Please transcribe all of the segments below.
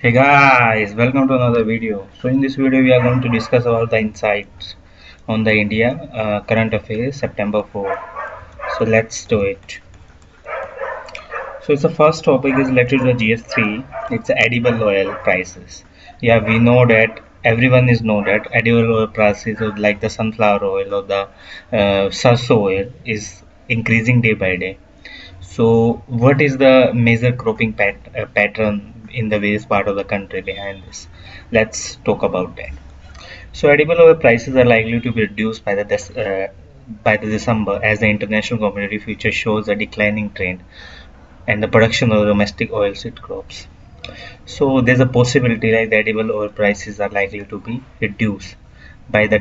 Hey guys, welcome to another video. So in this video we are going to discuss about the insights on the India current affairs September 4. So let's do it. So it's the first topic is related to the GS3. It's edible oil prices. Yeah, we know that everyone is know that edible oil prices of like the sunflower oil or the sarso oil is increasing day by day. So, what is the major cropping pattern in the various part of the country behind this? Let's talk about that. So, edible oil prices are likely to be reduced by the December as the international commodity future shows a declining trend and the production of domestic oilseed crops. So, there's a possibility like the edible oil prices are likely to be reduced by the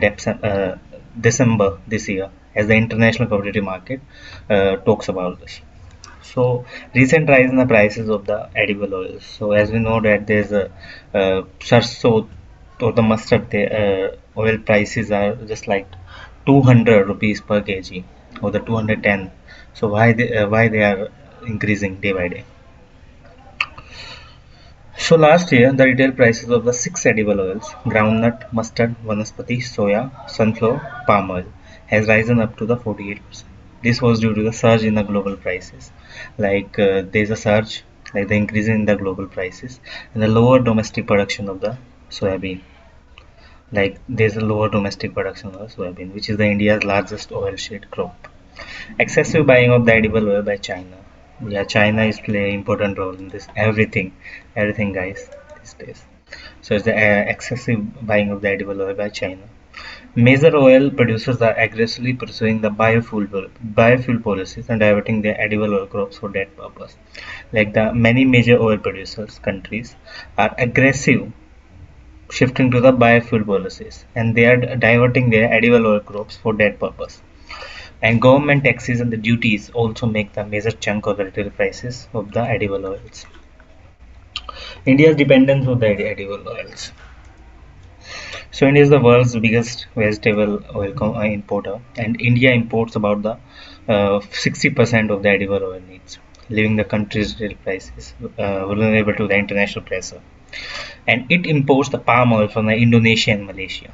December this year as the international commodity market talks about this. So recent rise in the prices of the edible oils. So as we know that there's a sarso or the mustard oil prices are just like 200 rupees per kg or the 210. So why they are increasing day by day? So last year the retail prices of the six edible oils groundnut, mustard, vanaspati, soya, sunflower, palm oil has risen up to the 48%. This was due to the surge in the global prices. There's a surge, like the increase in the global prices and the lower domestic production of the soybean. Like there's a lower domestic production of the soybean, which is the India's largest oilseed crop. Excessive buying of the edible oil by China. Yeah, China is playing important role in this. Everything, guys, these days. So it's the excessive buying of the edible oil by China. Major oil producers are aggressively pursuing the biofuel policies and diverting their edible oil crops for that purpose. Like the many major oil producers countries are aggressive shifting to the biofuel policies and they are diverting their edible oil crops for that purpose. And government taxes and the duties also make the major chunk of the retail prices of the edible oils. India's dependence on the edible oils. So India is the world's biggest vegetable oil importer, and India imports about the 60% of the edible oil needs, leaving the country's retail prices vulnerable to the international pressure. And it imports the palm oil from the Indonesia and Malaysia.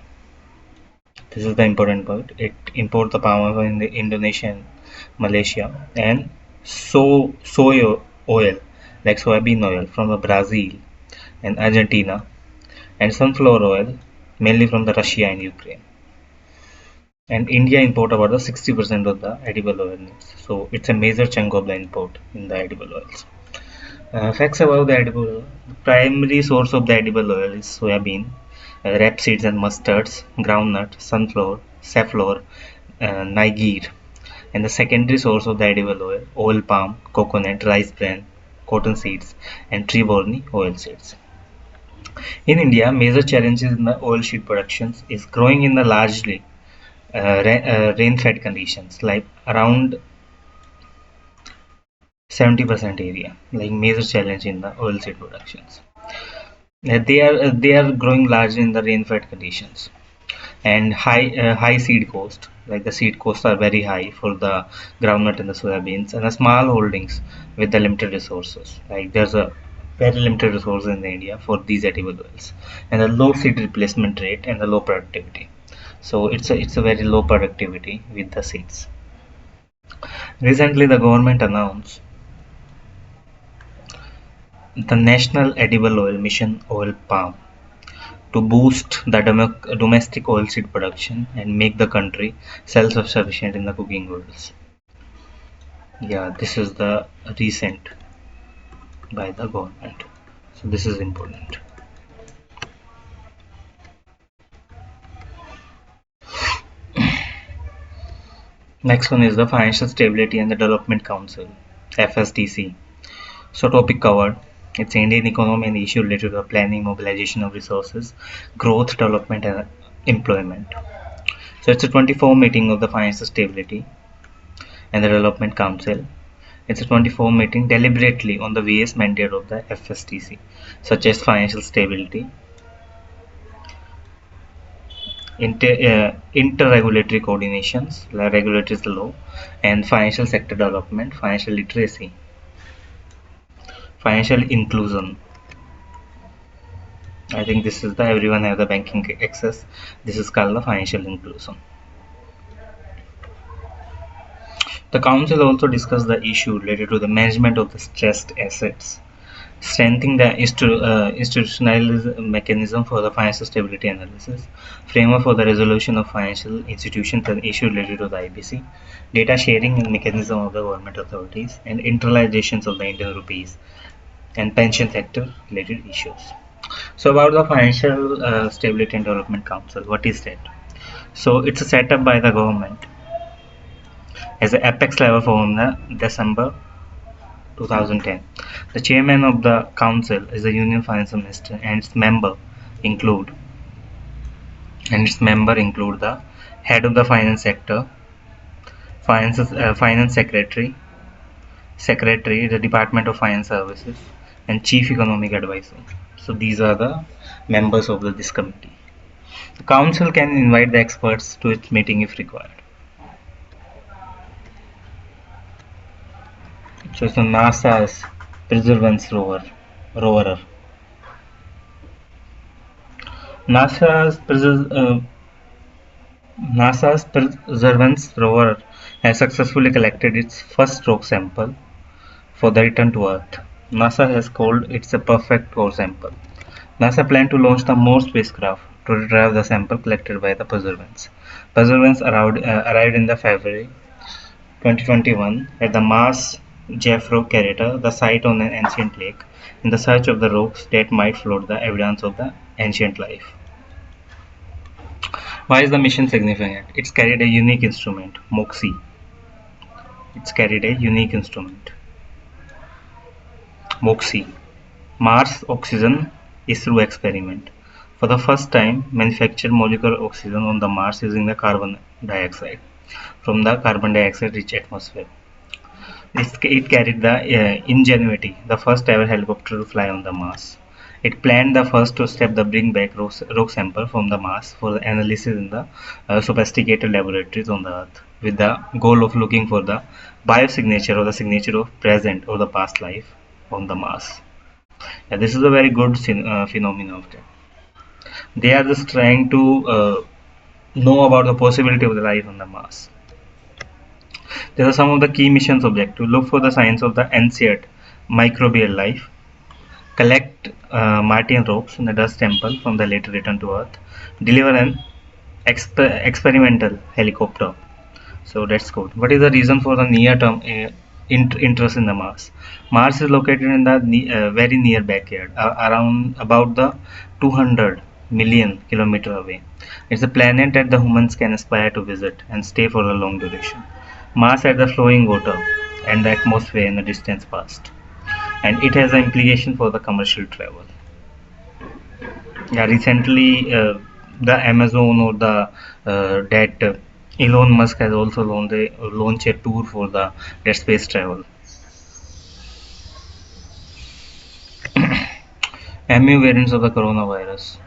This is the important part. It imports the palm oil from the Indonesia and Malaysia, and soy oil like soybean oil from the Brazil and Argentina, and sunflower oil mainly from the Russia and Ukraine. And India import about the 60% of the edible oil needs. So it's a major chunk of the import in the edible oils. Facts about the edible oil. The primary source of the edible oil is soybean, rapeseeds and mustards, groundnut, sunflower, safflower, niger. And the secondary source of the edible oil palm, coconut, rice bran, cotton seeds, and tree-borne oil seeds. In India, major challenges in the oilseed productions is growing in the largely rain-fed conditions, like around 70% area, like major challenge in the oilseed productions. They are growing largely in the rain-fed conditions and high seed cost. Like the seed costs are very high for the groundnut and the soybeans, and the small holdings with the limited resources. Like there's a very limited resources in India for these edible oils, and the low seed replacement rate and the low productivity. So it's a very low productivity with the seeds. Recently, the government announced the National Edible Oil Mission Oil Palm to boost the domestic oilseed production and make the country self-sufficient in the cooking oils. Yeah, this is the recent by the government. So this is important. Next one is the Financial Stability and the Development Council, FSDC. So topic covered. It's Indian economy and the issue related to the planning, mobilization of resources, growth, development, and employment. So it's a 24 meeting of the Financial Stability and the Development Council. It's a 24 meeting deliberately on the various mandate of the FSDC, such as financial stability, inter-regulatory coordinations, like regulatory law, and financial sector development, financial literacy, financial inclusion. I think this is the everyone have the banking access. This is called the financial inclusion. The council also discussed the issue related to the management of the stressed assets, strengthening the institutional mechanism for the financial stability analysis, framework for the resolution of financial institutions and issues related to the IBC, data sharing mechanism of the government authorities, and internalizations of the Indian rupees and pension sector related issues. So about the Financial Stability and Development Council, what is that? So it's a setup by the government as an apex level from the December 2010. The chairman of the council is the Union Finance Minister, and include its member include the head of the finance sector, finance secretary, the Department of Finance Services, and chief economic advisor. So these are the members of this committee. The council can invite the experts to its meeting if required. So it's NASA's Perseverance rover. NASA's Perseverance rover has successfully collected its first rock sample for the return to Earth. NASA has called it a perfect core sample. NASA planned to launch the More spacecraft to retrieve the sample collected by the Perseverance. Perseverance arrived in the February 2021 at the Mars Jeffro crater, the site on an ancient lake, in the search of the rocks that might float the evidence of the ancient life. Why is the mission significant? It's carried a unique instrument, MOXIE. MOXIE, Mars Oxygen ISRO experiment. For the first time, manufactured molecular oxygen on the Mars using the carbon dioxide from the carbon dioxide-rich atmosphere. It carried the Ingenuity, the first ever helicopter to fly on the Mars. It planned the first to step the bring back rock sample from the Mars for the analysis in the sophisticated laboratories on the Earth, with the goal of looking for the biosignature or the signature of present or the past life on the Mars. Yeah, this is a very good phenomenon of that. They are just trying to know about the possibility of the life on the Mars. There are some of the key missions objectives. Look for the signs of the ancient microbial life. Collect Martian rocks in the dust temple from the later return to Earth. Deliver an experimental helicopter. So that's good. What is the reason for the near-term interest in the Mars? Mars is located in the very near backyard, around about the 200 million kilometer away. It's a planet that the humans can aspire to visit and stay for a long duration. Mars has the flowing water and the atmosphere in the distant past, and it has an implication for the commercial travel. Yeah, recently the Amazon or the that Elon Musk has also launched a tour for the that space travel. MU variants of the coronavirus.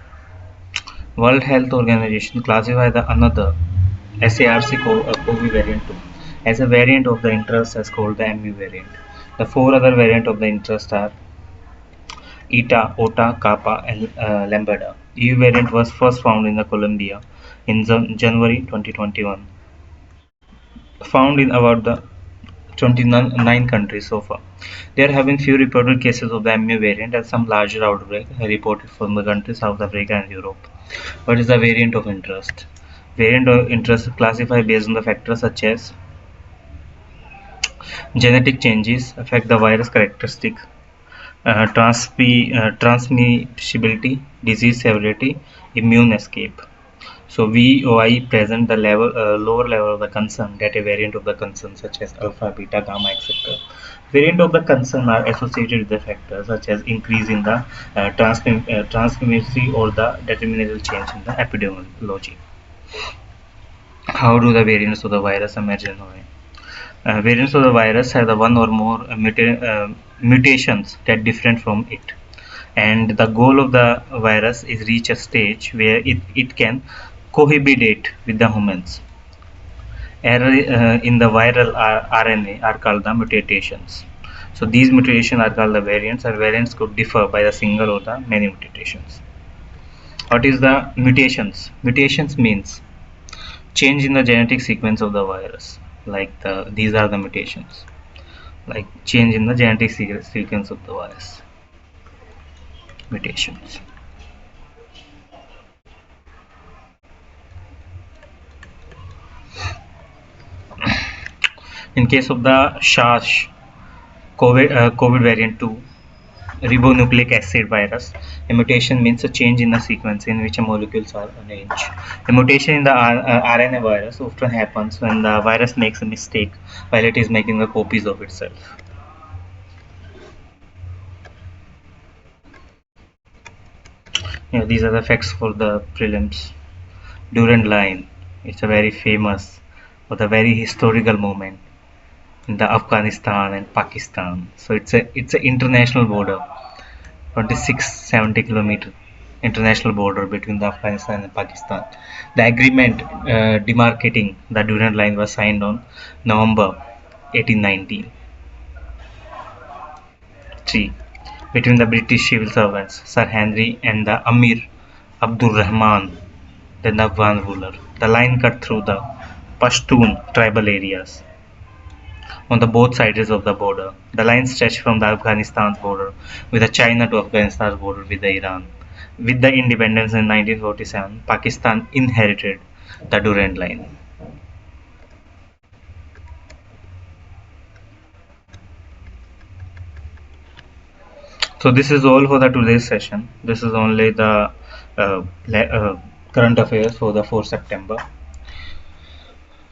World Health Organization classified the another SARS COVID variant 2 as a variant of the interest as called the MU variant. The four other variants of the interest are Eta, Ota, Kappa, and Lambda. EU variant was first found in the Colombia in January 2021. Found in about the 29 countries so far. There have been few reported cases of the MU variant and some larger outbreak reported from the countries South Africa and Europe. What is the variant of interest? Variant of interest classified based on the factors such as genetic changes affect the virus characteristic, transmissibility, disease severity, immune escape. So VOI present the lower level of the concern that a variant of the concern such as alpha, beta, gamma, etc. Variant of the concern are associated with the factors such as increase in the transmissibility or the determinable change in the epidemiology. How do the variants of the virus emerge and why? Variants of the virus have the one or more mutations that different from it, and the goal of the virus is reach a stage where it can cohabitate with the humans. Error in the viral RNA are called the mutations. So these mutations are called the variants, and variants could differ by the single or the many mutations. What is the mutations? Mutations means change in the genetic sequence of the virus. These are the mutations, like change in the genetic sequence of the virus. Mutations. In case of the SARS COVID variant 2 ribonucleic acid virus, a mutation means a change in the sequence in which molecules are arranged. A mutation in the RNA virus often happens when the virus makes a mistake while it is making the copies of itself. These are the facts for the prelims. Durand Line. It's a very famous or the very historical moment in the Afghanistan and Pakistan. So it's a international border, 2670 kilometer international border between the Afghanistan and Pakistan. The agreement demarcating the Durand Line was signed on November 1819. 3. Between the British civil servants Sir Henry and the Amir Abdur Rahman, the Afghan ruler. The line cut through the Pashtun tribal areas on the both sides of the border. The line stretched from the Afghanistan's border with the China to Afghanistan's border with the Iran. With the independence in 1947, Pakistan inherited the Durand Line. So this is all for the today's session. This is only the current affairs for the 4th September.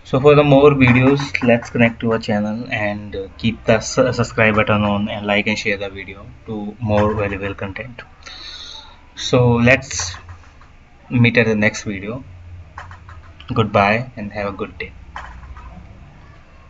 So for the more videos, let's connect to our channel and keep the subscribe button on and like and share the video to more valuable content. So let's meet at the next video. Goodbye and have a good day.